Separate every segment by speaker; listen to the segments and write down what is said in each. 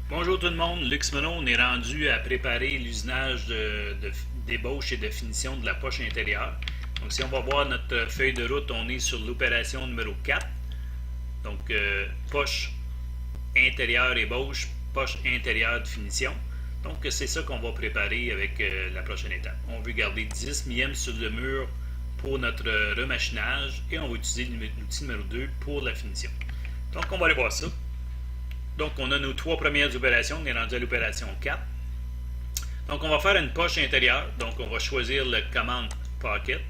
Speaker 1: Bonjour tout le monde, Luc Monod, on est rendu à préparer l'usinage d'ébauche et de finition de la poche intérieure. Donc si on va voir notre feuille de route, on est sur l'opération numéro 4. Donc poche intérieure ébauche, poche intérieure de finition. Donc c'est ça qu'on va préparer avec la prochaine étape. On veut garder 10 mm sur le mur pour notre remachinage et on va utiliser l'outil numéro 2 pour la finition. Donc on va aller voir ça. Donc, on a nos trois premières opérations. On est rendu à l'opération 4. Donc, on va faire une poche intérieure. Donc, on va choisir le commande Pocket.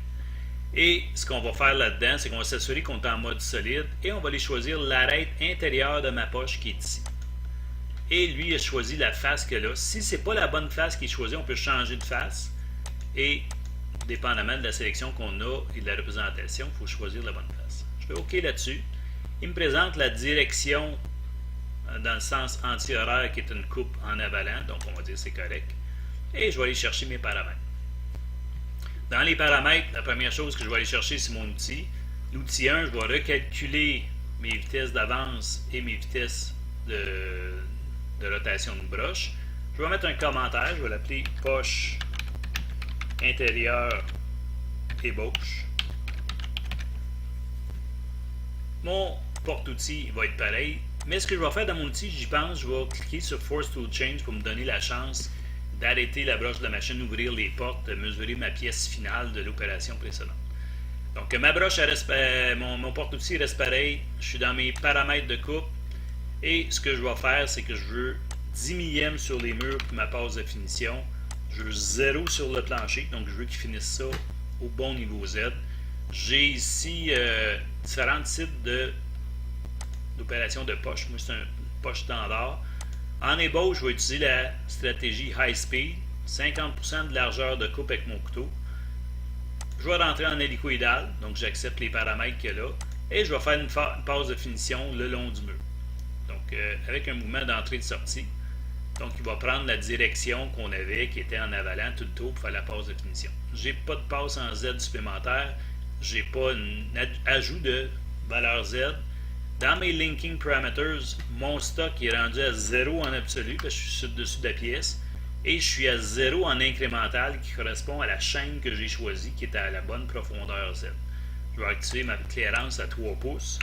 Speaker 1: Et ce qu'on va faire là-dedans, c'est qu'on va s'assurer qu'on est en mode solide. Et on va aller choisir l'arête intérieure de ma poche qui est ici. Et lui, il a choisi la face que là. Si ce n'est pas la bonne face qui est choisie, on peut changer de face. Et, dépendamment de la sélection qu'on a et de la représentation, il faut choisir la bonne face. Je fais OK là-dessus. Il me présente la direction dans le sens anti-horaire qui est une coupe en avalant, donc on va dire c'est correct. Et je vais aller chercher mes paramètres. Dans les paramètres, la première chose que je vais aller chercher, c'est mon outil. L'outil 1, je vais recalculer mes vitesses d'avance et mes vitesses de rotation de broche. Je vais mettre un commentaire, je vais l'appeler poche intérieure ébauche. Mon porte-outil va être pareil. Mais ce que je vais faire dans mon outil, j'y pense, je vais cliquer sur Force Tool Change pour me donner la chance d'arrêter la broche de la machine, ouvrir les portes, de mesurer ma pièce finale de l'opération précédente. Donc ma broche, mon porte-outil reste pareil. Je suis dans mes paramètres de coupe. Et ce que je vais faire, c'est que je veux 10 mm sur les murs pour ma passe de finition. Je veux 0 sur le plancher, donc je veux qu'il finisse ça au bon niveau Z. J'ai ici différents types d'opération de poche. Moi, c'est une poche standard. En ébauche, je vais utiliser la stratégie High Speed, 50% de largeur de coupe avec mon couteau. Je vais rentrer en hélicoïdal, donc j'accepte les paramètres qu'il y a là, et je vais faire une passe de finition le long du mur. Donc, avec un mouvement d'entrée et de sortie. Donc, il va prendre la direction qu'on avait, qui était en avalant tout le tour pour faire la passe de finition. Je n'ai pas de passe en Z supplémentaire, je n'ai pas un ajout de valeur Z. Dans mes linking parameters, mon stock est rendu à 0 en absolu parce que je suis dessus de la pièce et je suis à 0 en incrémental qui correspond à la chaîne que j'ai choisie qui est à la bonne profondeur Z. Je vais activer ma clairance à 3 pouces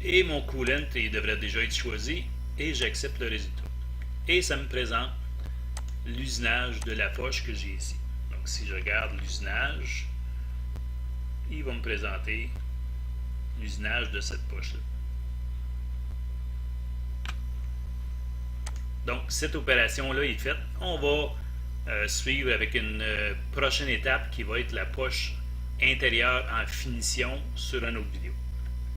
Speaker 1: et mon coolant il devrait déjà être choisi et j'accepte le résultat. Et ça me présente l'usinage de la poche que j'ai ici. Donc si je regarde l'usinage, il va me présenter l'usinage de cette poche-là. Donc, cette opération-là est faite. On va suivre avec une prochaine étape qui va être la poche intérieure en finition sur une autre vidéo.